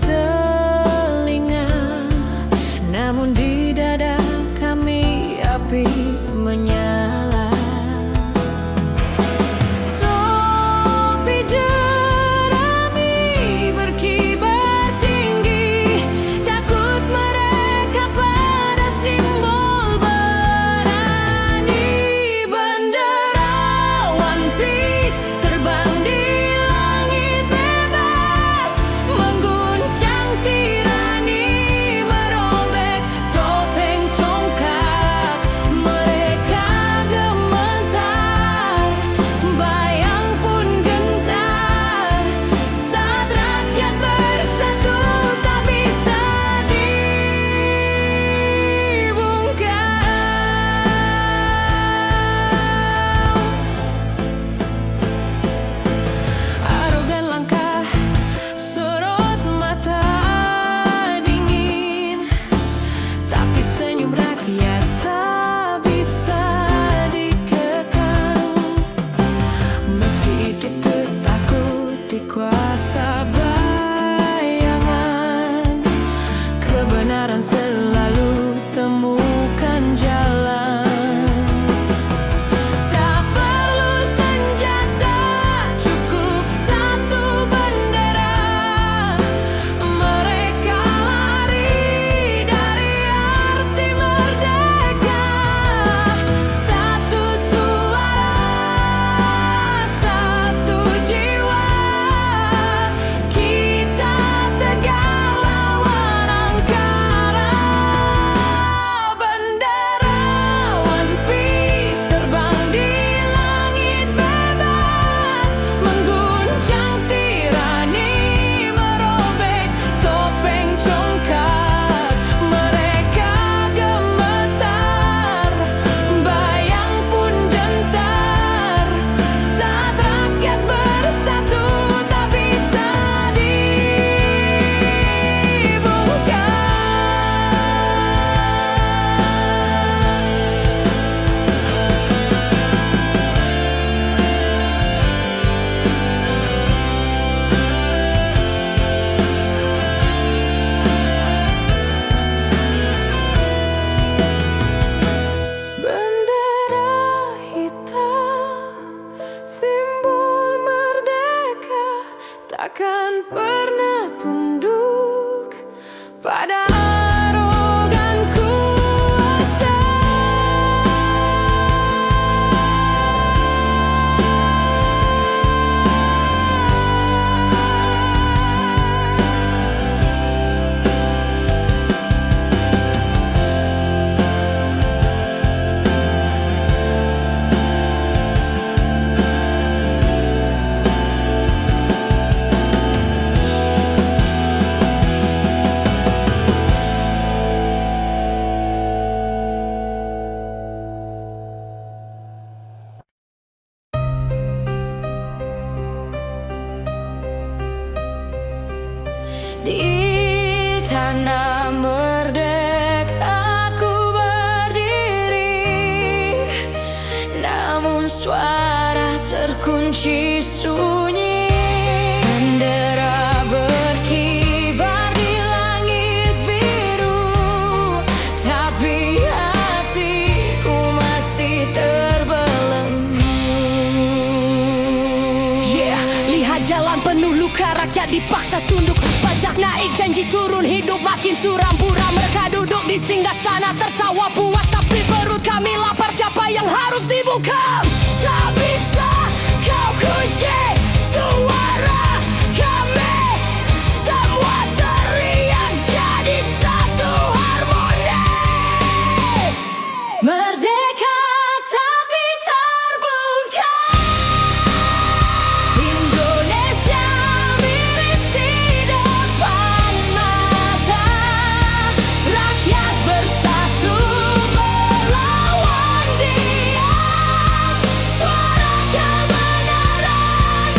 telinga, namun di dada kami api menyala. Topi jerami berkibar tinggi, takut mereka pada simbol berani. Bendera One Piece terbang di langit bebas, mengguncang tirani, merobek topeng congkak. Mereka gemetar, bayang pun gentar, saat rakyat bersatu tak bisa dibungkam. Arogan langkah, sorot mata dingin, tapi senyum rakyat tak bisa dikekang. Meski itu takut dikuasa bayangan, kebenaran selalu temukan jalan. Tak perlu senjata, cukup satu bendera. Mereka lari dari arti merdeka. Satu suara, satu jiwa, kita tegak lawan angkara. Bendera One Piece terbang di langit bebas, mengguncang tirani, merobek topeng congkak. Mereka gemetar, bayang pun gentar, saat rakyat bersatu tak bisa dibungkam. Bendera hitam, simbol merdeka, takkan pernah tunduk pada arogan kuasa. Di tanah merdeka aku berdiri, namun suara terkunci sunyi. Bendera berkibar di langit biru, tapi hatiku masih terbelenggu. Lihat jalan penuh luka, rakyat dipaksa tunduk. Pajak naik, janji turun, hidup makin suram buram. Mereka duduk di singgasana tertawa puas, tapi perut kami lapar. Siapa yang harus dibungkam? Tak bisa kau kunci suara kami, semua teriak jadi satu harmoni. Merdeka tapi terbungkam. Indonesia miris di depan mata, rakyat bersatu melawan dia. Suara kebenaran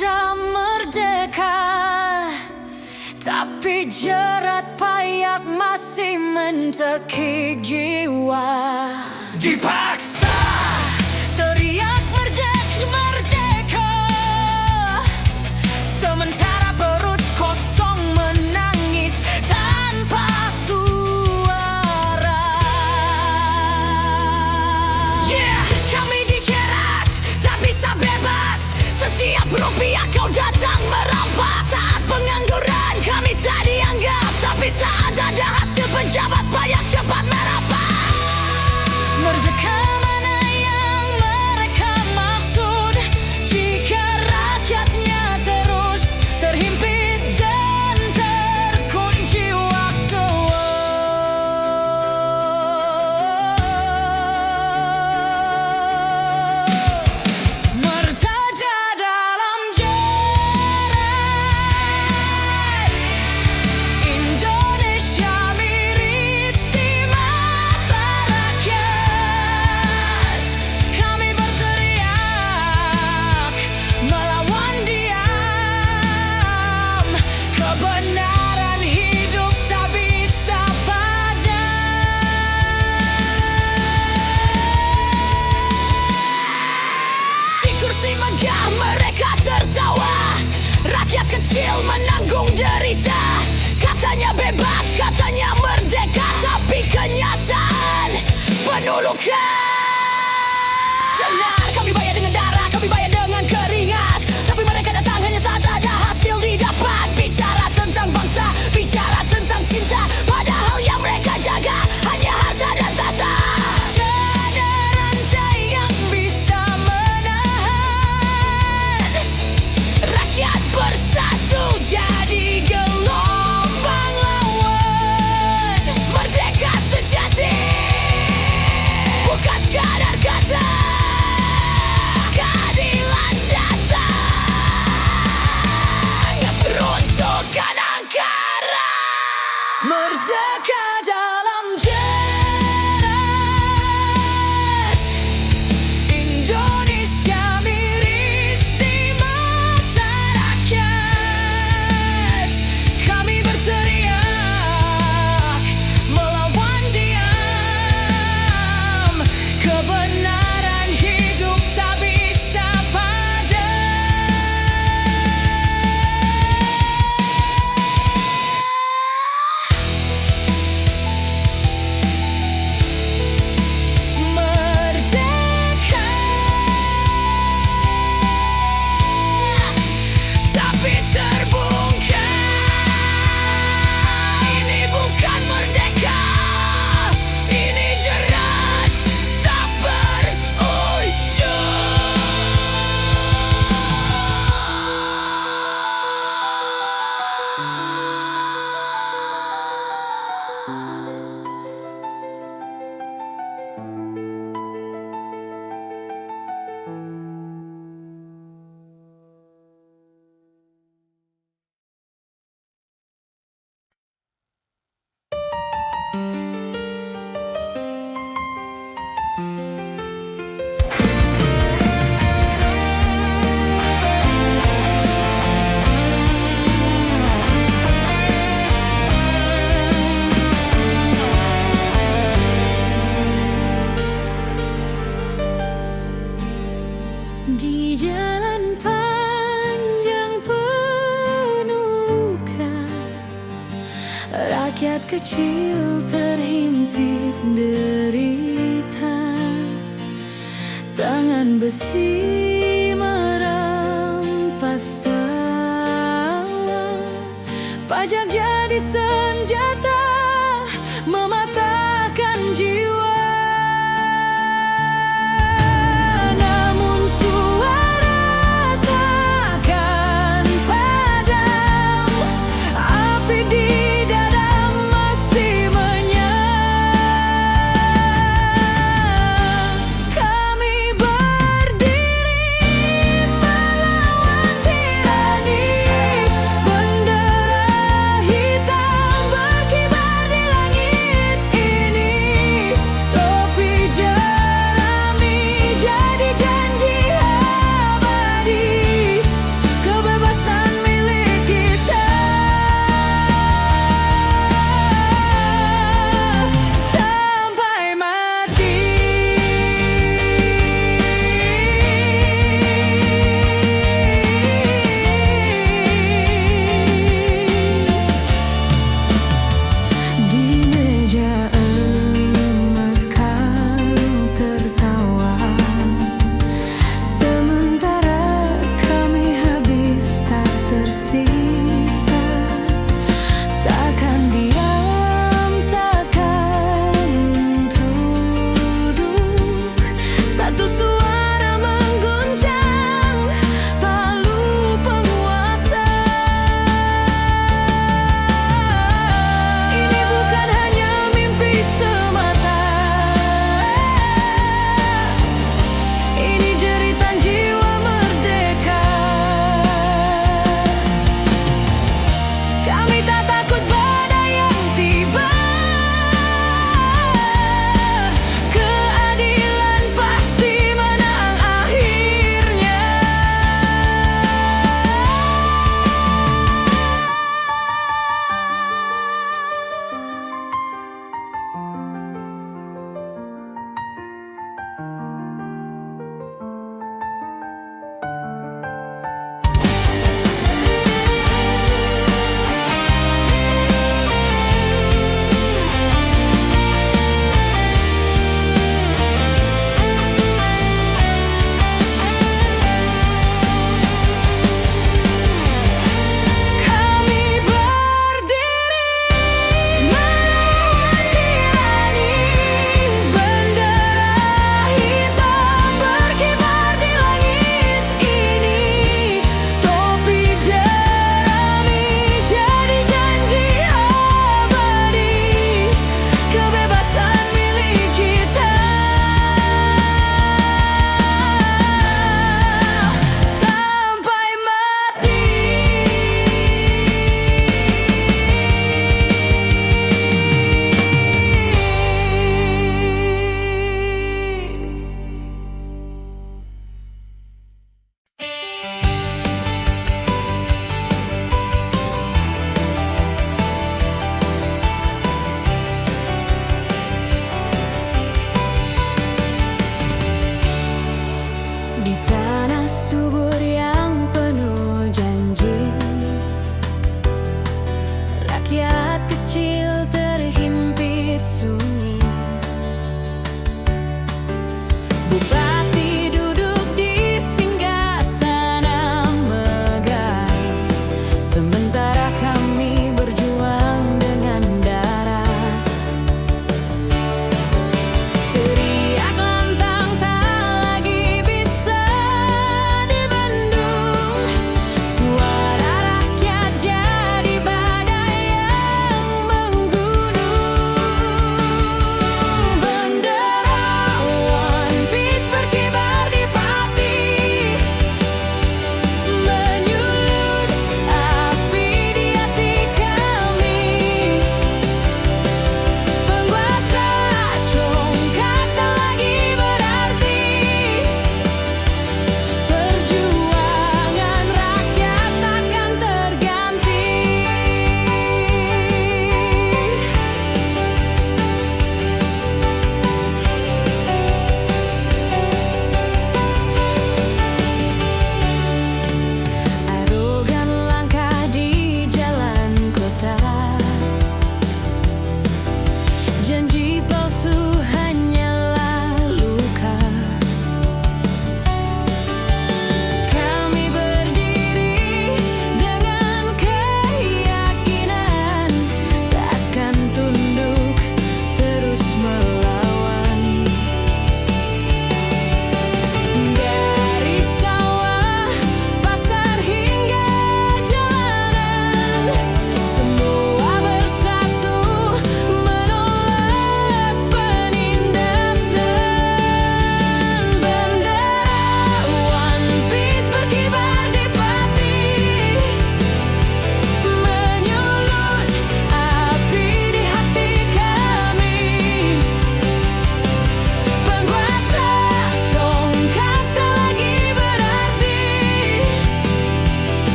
sudah merdeka, tapi jerat payah masih mentekik jiwa. Dipaksa teriak merdeka, sementara perut kosong menangis tanpa suara. Yeah, Kami dijerat, tak bisa bebas. Setiap rupiah kau datang merampas. Saat pengangguran kami tak dianggap, tapi saat ada hasil pejabat pajak cepat merapat. Merdeka mana yang mereka maksud, jika rakyatnya terus terhimpit dan terkunci waktu. Merdeka dalam jerat, Indonesia miris di mata rakyat. Kami berteriak melawan diam, kebenaran hidup tak bisa padam. Di kursi megah mereka tertawa, rakyat kecil menanggung derita. Katanya bebas, katanya merdeka, tapi kenyataan penuh luka. Benar, kami bayar dengan darah, kami bayar dengan keringat, tapi mereka datang hanya saat ada hasil didapat. Bicara tentang bangsa, bicara tentang cinta, padahal yang mereka jaga hanya harta dan tata. Tiada rantai yang bisa menahan rakyat bersatu jadi gelombang lawan. Merdeka sejati bukan sekadar kata, keadilan datang, runtuhkan angkara. Merdeka dalam jerat, Indonesia miris di mata rakyat. Kami berteriak melawan diam, kebenaran hidup tak bisa padam. Merdeka, tapi terbungkam. Ini bukan merdeka, ini jerat tak berujung. Di jalan panjang penuh luka, rakyat kecil terhimpit derita. Tangan besi merampas tawa, pajak jadi senjata mematahkan jiwa. Namun suara takkan padam, api di dada masih menyala. Kami berdiri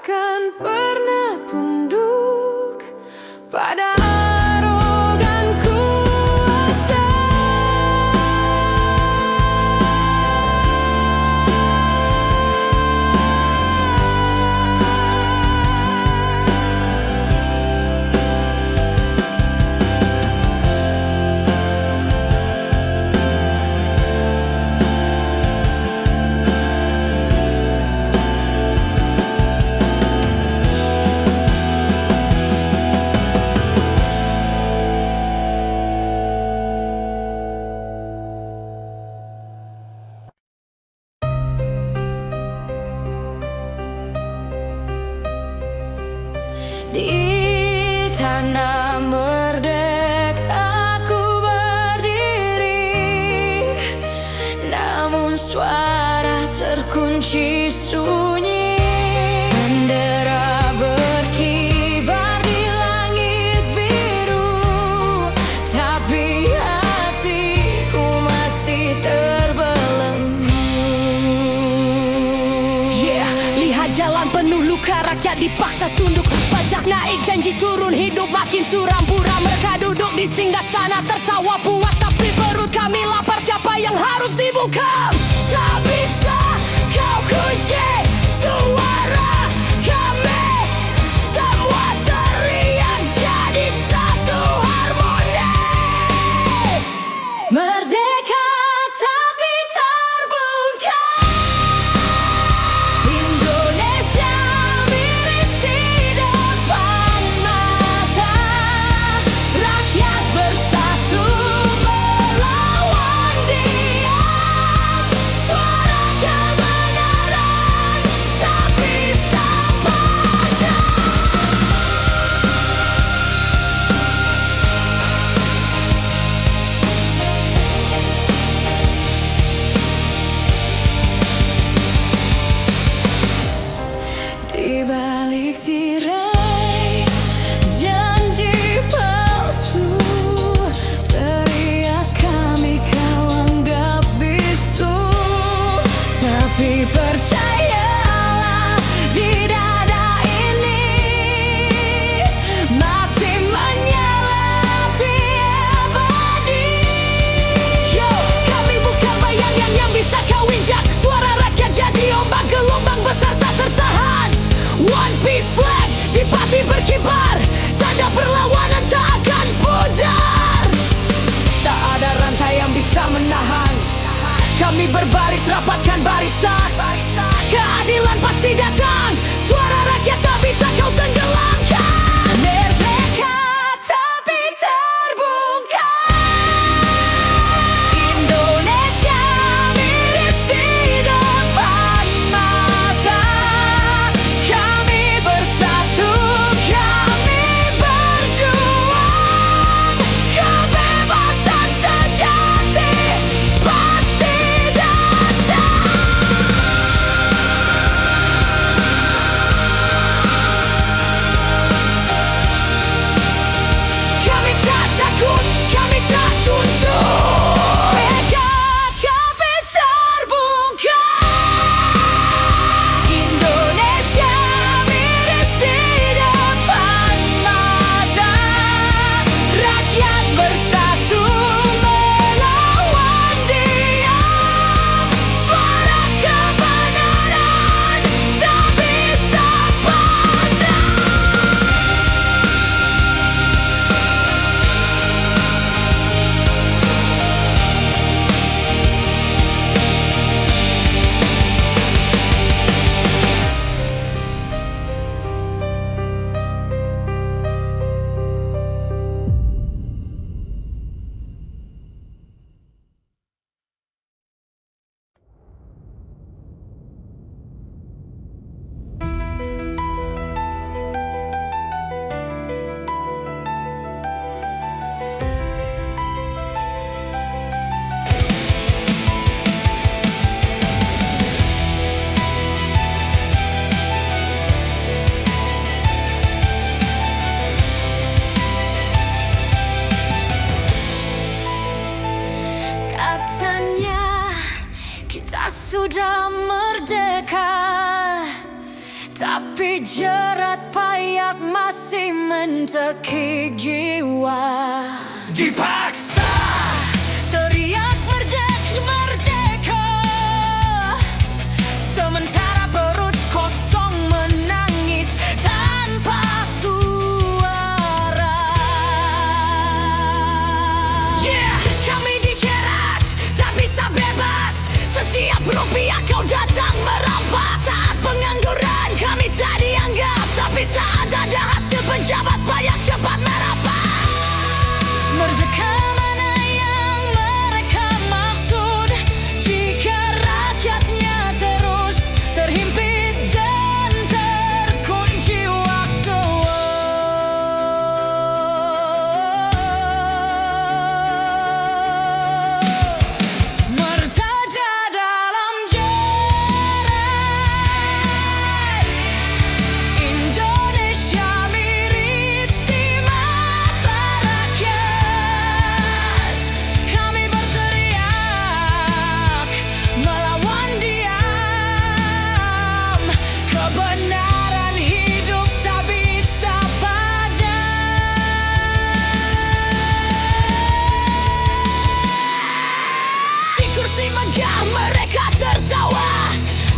takkan pernah tunduk pada arogan kuasa. Di tanah merdeka aku berdiri, namun suara terkunci sunyi. Bendera berkibar di langit biru, tapi hatiku masih terbelenggu. Lihat jalan penuh luka, rakyat dipaksa tunduk. Pajak naik, janji turun, hidup makin suram pura. Mereka duduk di singgasana tertawa puas, tapi perut kami lapar. Siapa yang harus dibungkam? Tak bisa kau kunci suara kami. Semua teriak jadi satu harmoni. Merdeka tapi terbungkam. Indonesia miris di depan mata. Rakyat bersatu melawan dia. Suara kebenaran tak bisa padam. Di balik tirai janji palsu, teriak kami kau anggap bisu. Tapi percayalah, di dada ini masih menyala api abadi. Yo, kami bukan bayangan yang bisa kau injak. Suara rakyat jadi ombak, gelombang besar tak tertahan. One Piece flag di pati berkibar, tanda perlawanan tak akan pudar. Tak ada rantai yang bisa menahan. Kami berbaris, rapatkan barisan. Keadilan pasti datang. Suara rakyat tak bisa kau tenggelamkan. Merdeka tapi terbungkam. Indonesia miris di depan mata. Kami bersatu, kami berjuang. Kebebasan sejati pasti datang. Kami tak takut, kami tak tunduk. Merdeka tapi terbungkam. Indonesia miris di depan mata. Rakyat bersatu melawan dia. Suara kebenaran tak bisa padam. sudah merdeka, Tapi jerat payah masih mentekik jiwa. Dipaksa Teriak merdeka, sementara perut kosong menangis tanpa suara. Kami dijerat, tak bisa bebas. Setiap rupiah kau datang merampas. Saat pengangguran kami tak dianggap, tapi saat ada hasil pejabat pajak cepat merapat. Merdeka mana yang mereka maksud jika rakyatnya terus terhimpit dan terkunci waktu? Merdeka dalam jerat, Indonesia miris di mata rakyat. Kami berteriak melawan diam. Kebenaran hidup tak bisa padam. Di kursi megah mereka tertawa.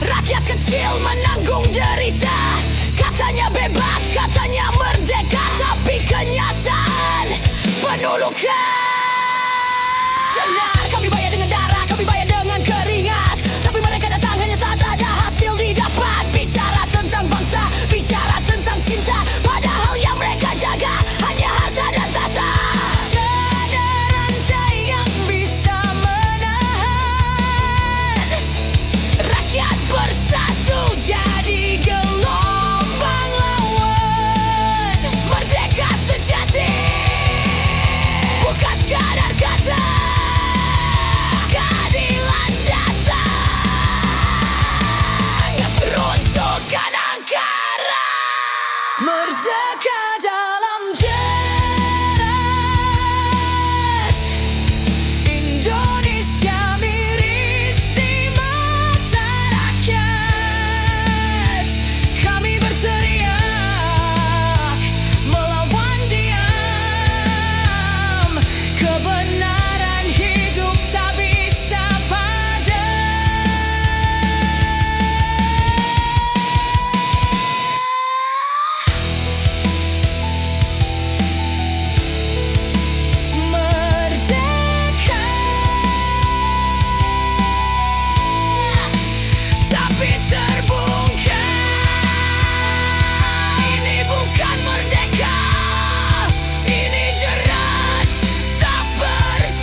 Rakyat kecil menanggung derita. Katanya bebas, katanya merdeka, tapi kenyataan penuh luka. Benar, kami bayar dengan darah, kami bayar dengan keringat. Tapi mereka datang hanya saat ada hasil didapat. Bicara tentang bangsa, bicara tentang cinta, padahal yang mereka jaga hanya harta dan tata. Tiada rantai yang bisa menahan rakyat bersatu jadi gelombang lawan. Merdeka sejati bukan sekadar kata. Keadilan datang, runtuhkan angkara. Merdeka dalam jerat, Indonesia miris di mata rakyat. Kami berteriak melawan diam. Kebenaran hidup tak bisa padam. Merdeka, tapi terbungkam. Ini bukan merdeka, ini jerat tak berujung.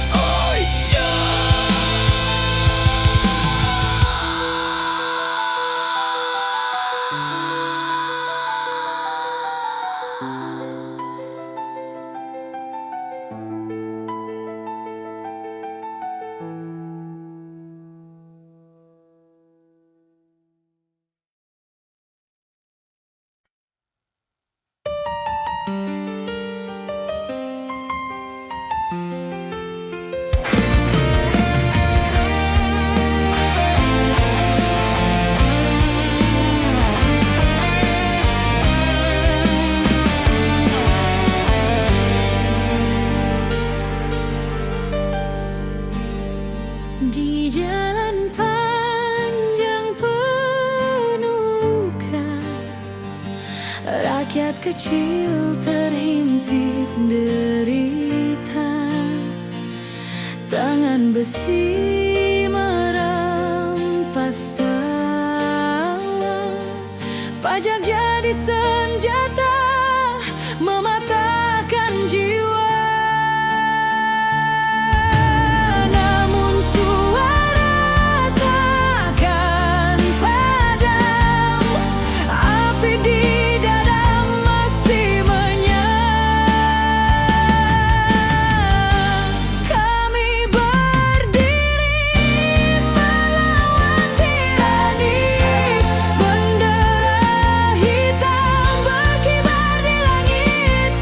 Di jalan panjang penuh luka, rakyat kecil terhimpit derita. Tangan besi merampas tawa. Pajak jadi senjata mematahkan jiwa. Namun suara takkan padam. Api di dada masih menyala. Kami berdiri melawan tirani. Bendera hitam berkibar di langit.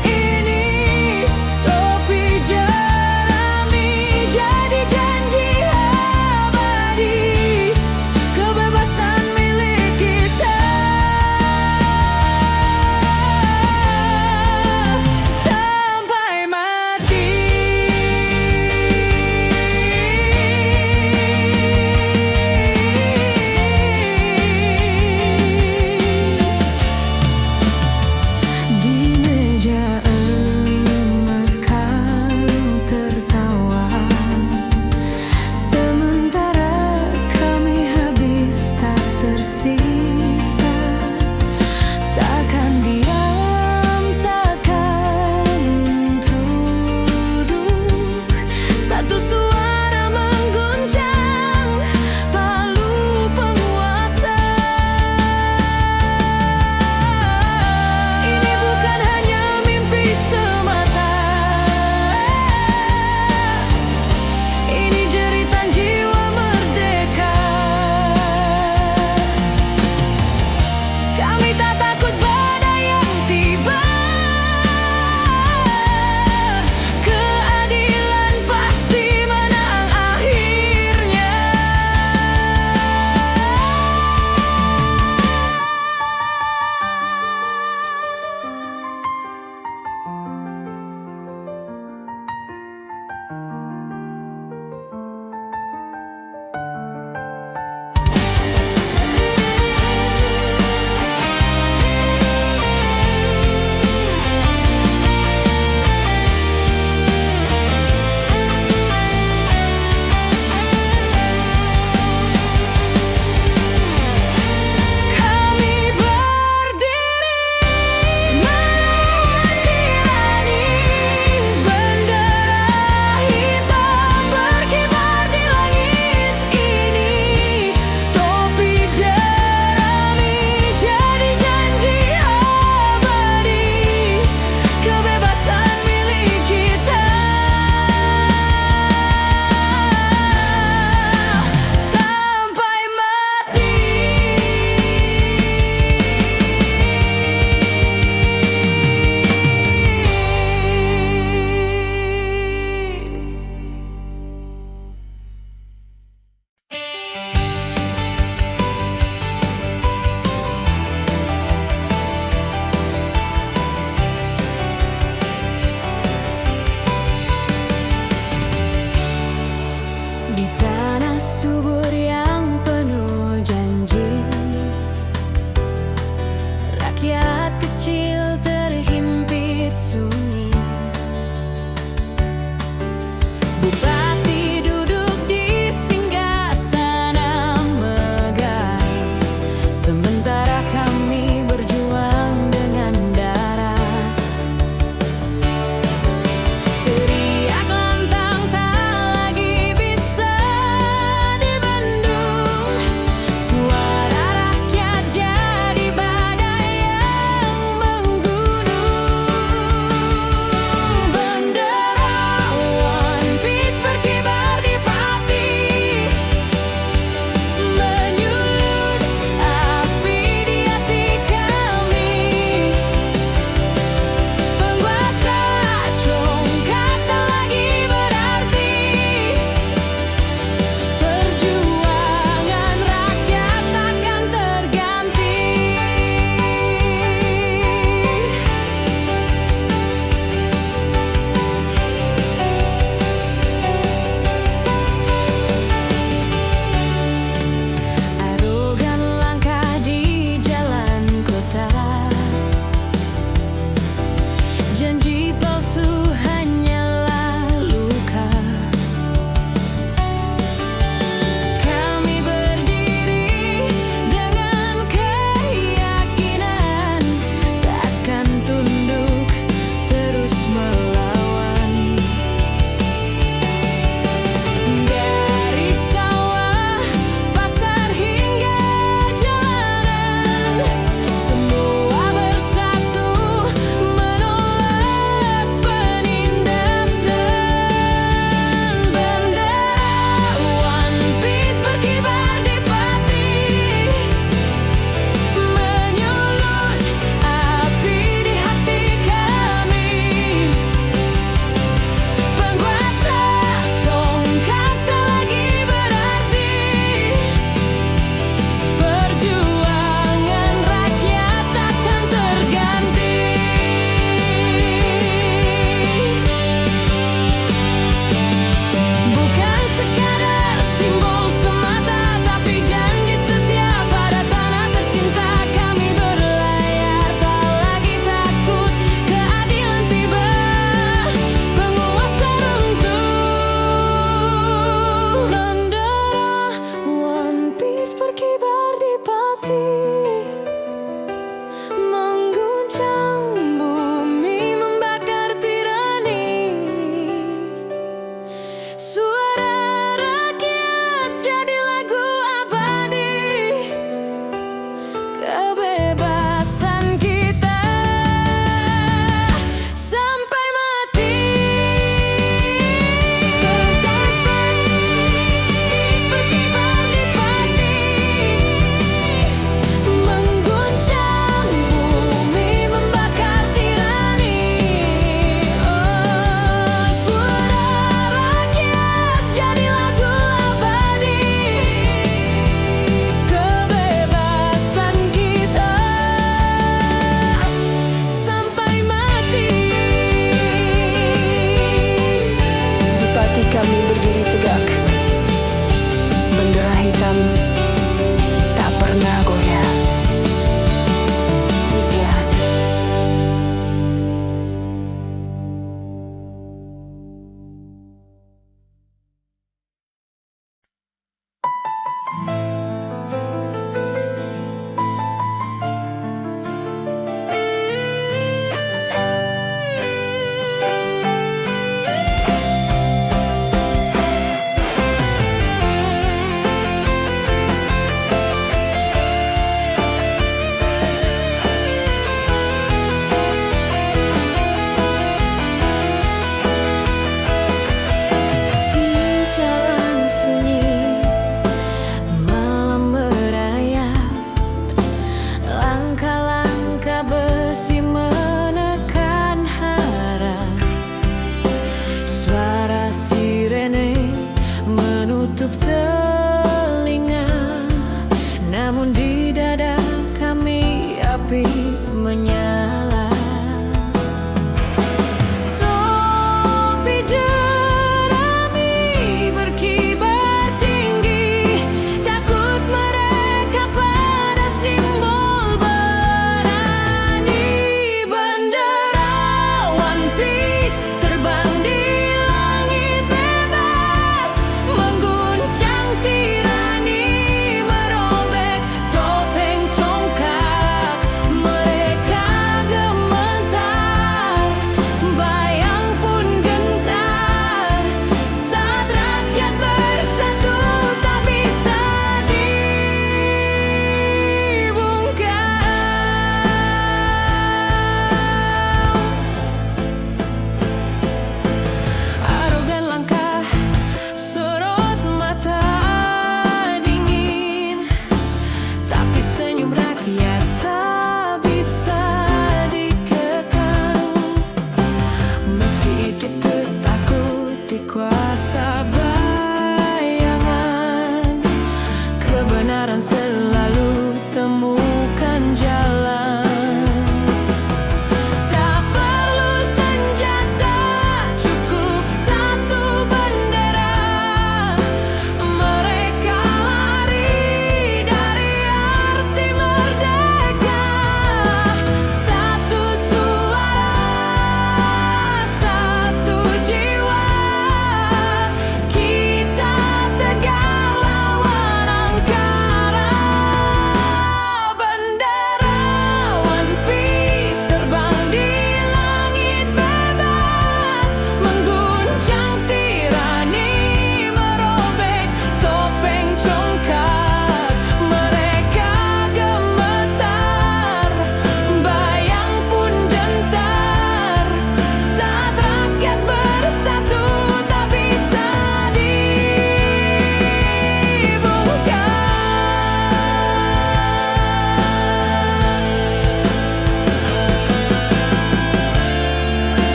Di dada kami api menyala. Topi jerami berkibar tinggi, takut mereka pada simbol berani. Bendera One Piece terbang di langit bebas, mengguncang tirani, merobek topeng congkak. Mereka gemetar, bayang pun gentar, saat rakyat bersatu tak bisa dibungkam. Arogan langkah, sorot mata dingin, tapi senyum rakyat tak bisa dikekang. Meski hidup takut dikuasa bayangan, kebenaran selalu temukan jalan. Tak perlu senjata, cukup satu bendera. Mereka lari dari arti merdeka. Satu suara, satu jiwa, kita tegak lawan angkara. Bendera One Piece terbang di langit bebas, mengguncang tirani, merobek topeng congkak. Mereka gemetar, bayang pun gentar, saat rakyat bersatu tak bisa dibungkam.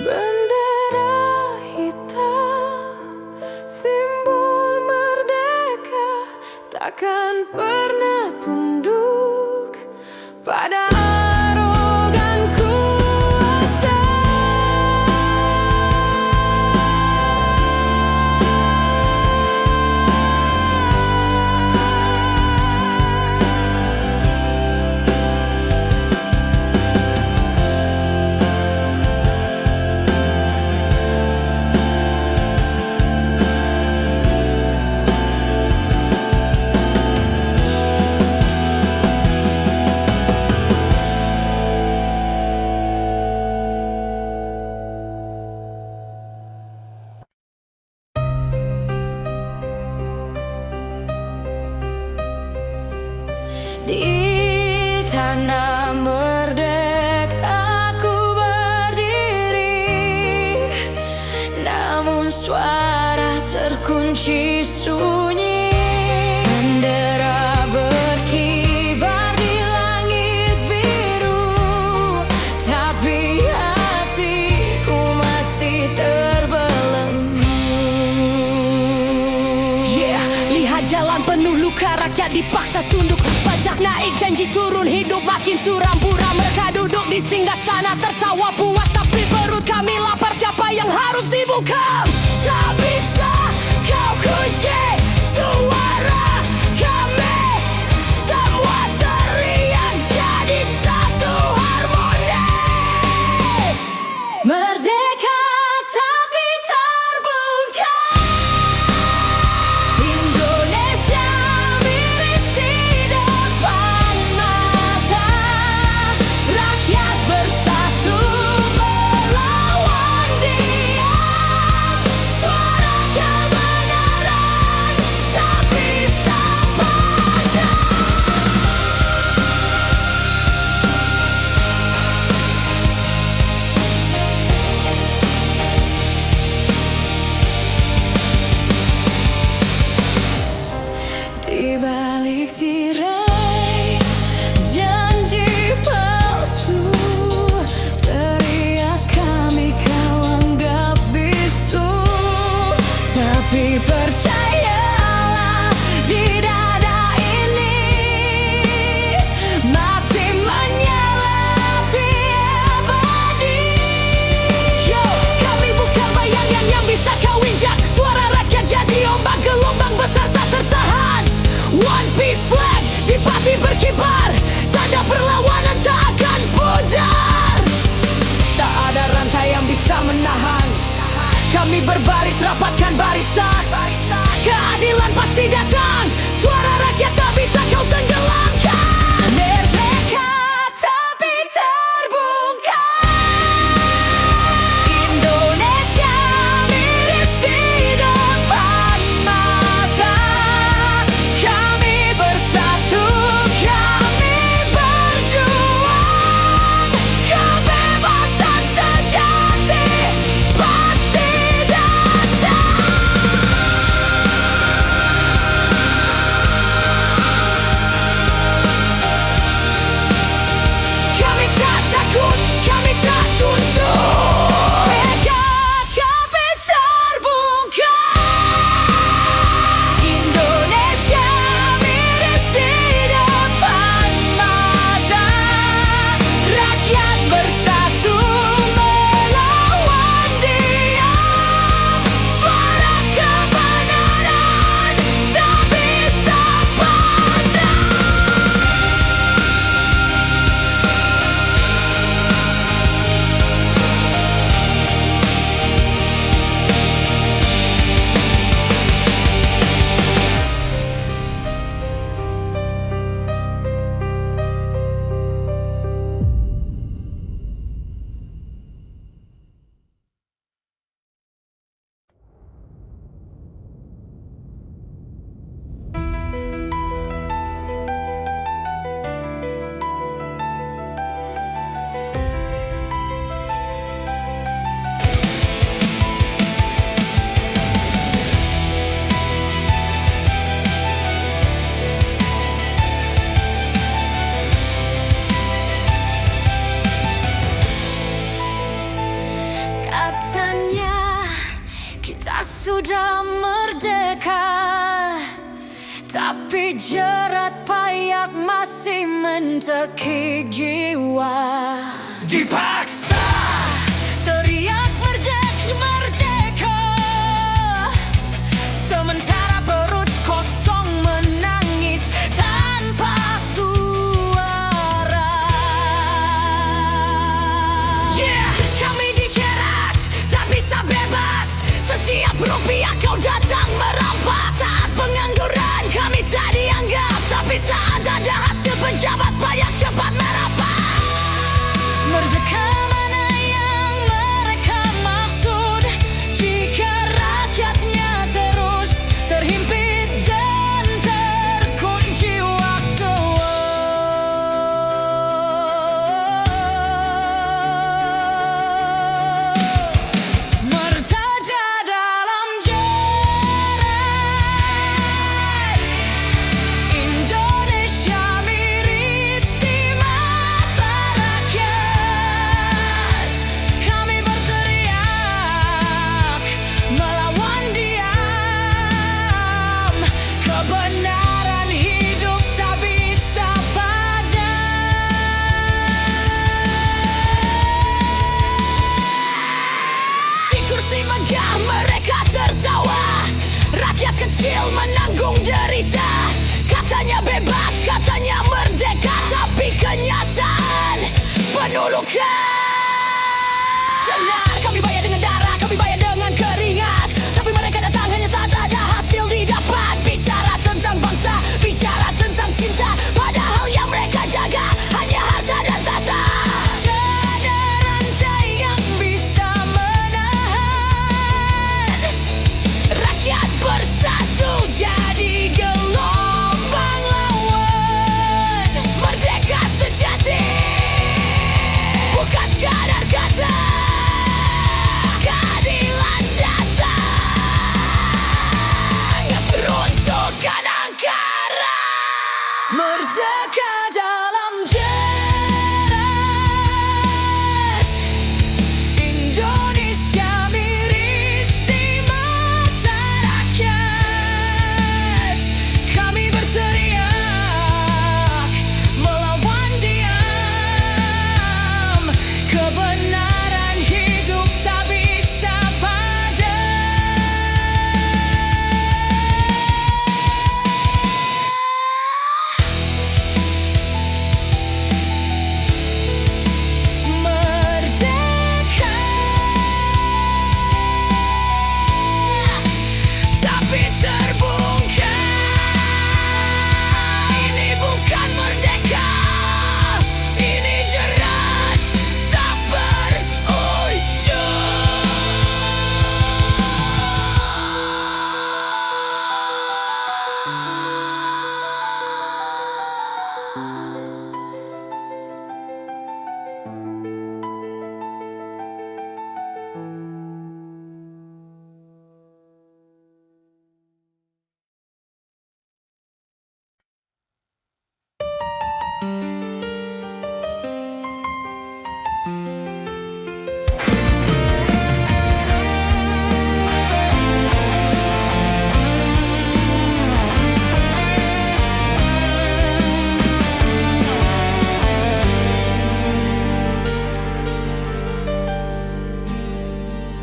Bendera hitam, simbol merdeka, takkan pernah tunduk pada arogan kuasa. Di tanah merdeka aku berdiri, namun suara terkunci sunyi. Bendera berkibar di langit biru, tapi hatiku masih terbelenggu. Lihat jalan penuh luka, rakyat dipaksa tunduk. Pajak naik, janji turun, hidup makin suram buram. Mereka duduk di singgasana tertawa puas, tapi perut kami lapar. Siapa yang harus dibungkam? Tak bisa kau kunci suara kami, semua teriak jadi satu harmoni. Merdeka tapi terbungkam. Indonesia miris di depan mata, rakyat bersatu melawan dia. Suara kebenaran tak Kami berbaris, rapatkan barisan. Keadilan pasti datang. Suara rakyat tak bisa kau tenggelamkan. Merdeka tapi terbungkam. Indonesia miris di depan mata. Kami bersatu, kami berjuang. Kebebasan sejati pasti datang. Kami tak takut, kami tak tunduk. Merdeka tapi terbungkam. Indonesia miris di depan mata. Rakyat bersatu melawan diam. Suara kebenaran tak bisa padam. Katanya kita sudah merdeka, tapi jerat payah masih mentekik jiwa. Dipaksa Teriak merdeka, merdeka, sementara perut kosong menangis tanpa suara. Yeah. Kami dijerat, tak bisa bebas. Setiap rupiah kau datang merampas. Saat pengangguran kami tak dianggap, tapi saat ada hasil pejabat pajak cepat merapat. Merdeka mana yang mereka maksud, jika rakyatnya terus terhimpit dan terkunci waktu. Merdeka dalam jerat. Indonesia miris di mata rakyat. Kami berteriak melawan diam. Kebenaran hidup tak bisa padam. Di kursi megah mereka tertawa. Rakyat kecil menanggung derita. Katanya bebas, katanya merdeka, tapi kenyataan penuh luka. Dengar, kami bayar dengan darah, kami bayar dengan keringat, tapi mereka datang hanya saat ada hasil didapat. Bicara tentang bangsa, bicara tentang cinta, padahal yang mereka jaga hanya harta dan tahta. Tiada rantai yang bisa menahan rakyat bersatu jadi gelombang lawan. Merdeka sejati bukan sekadar kata.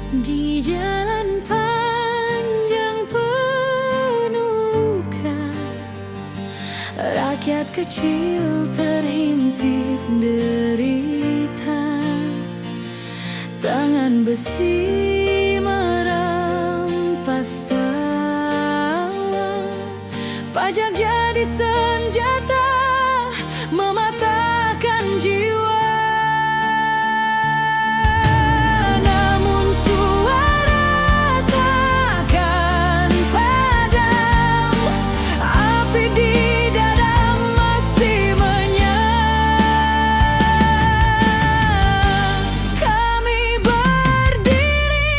Di jalan panjang penuh luka, rakyat kecil terhimpit derita. Tangan besi merampas tawa, pajak jadi senjata mematahkan jiwa. Namun suara takkan padam, api di dada masih menyala. Kami berdiri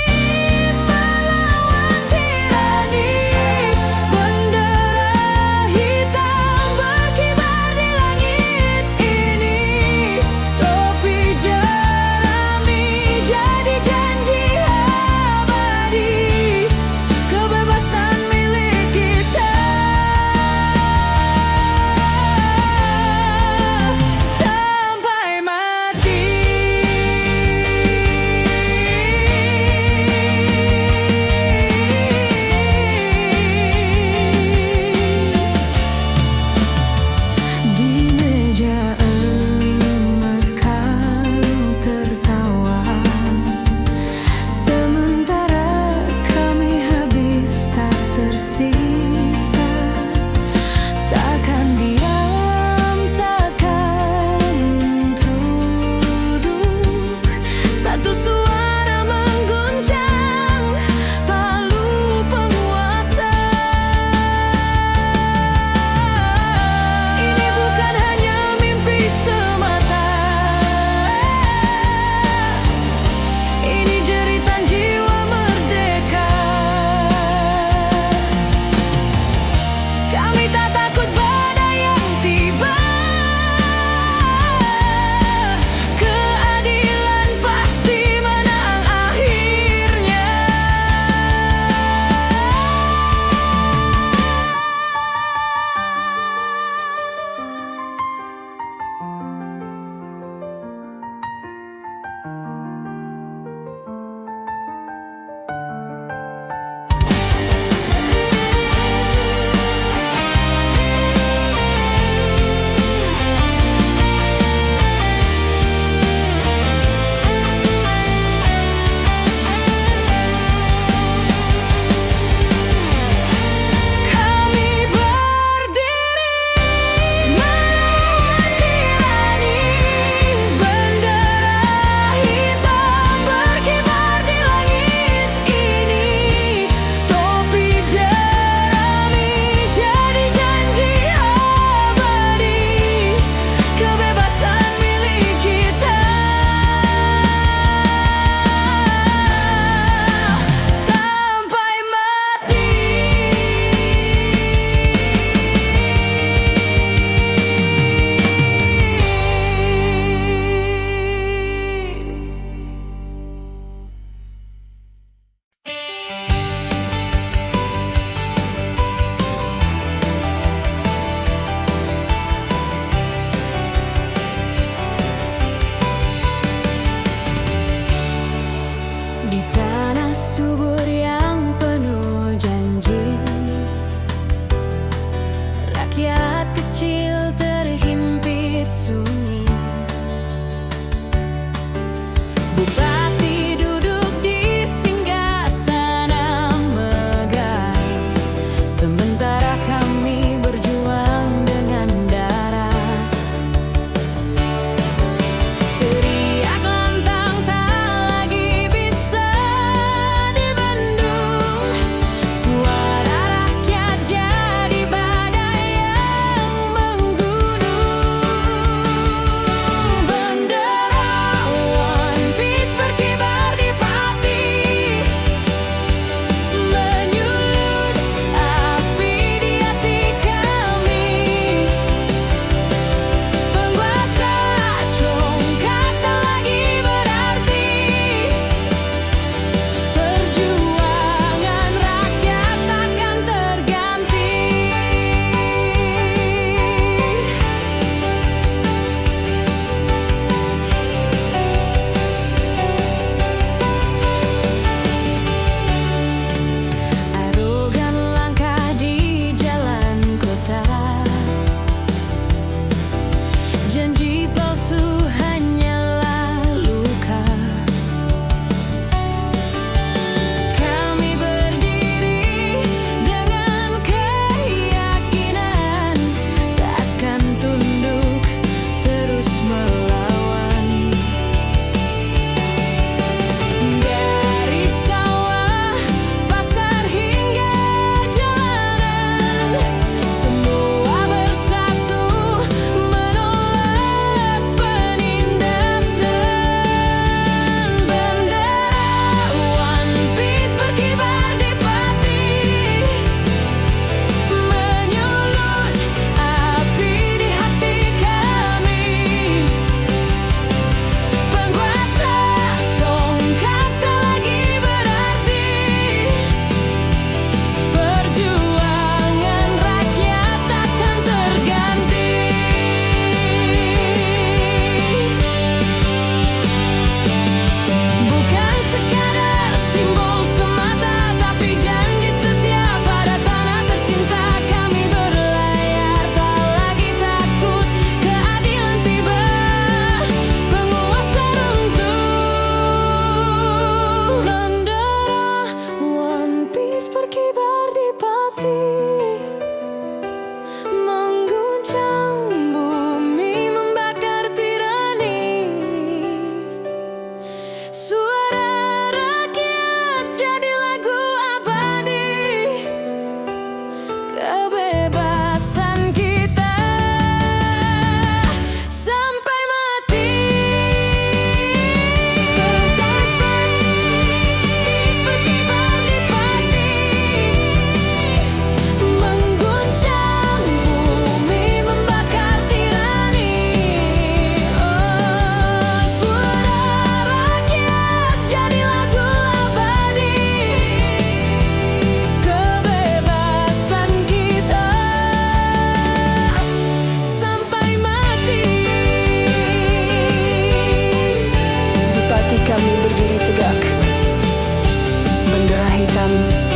hitam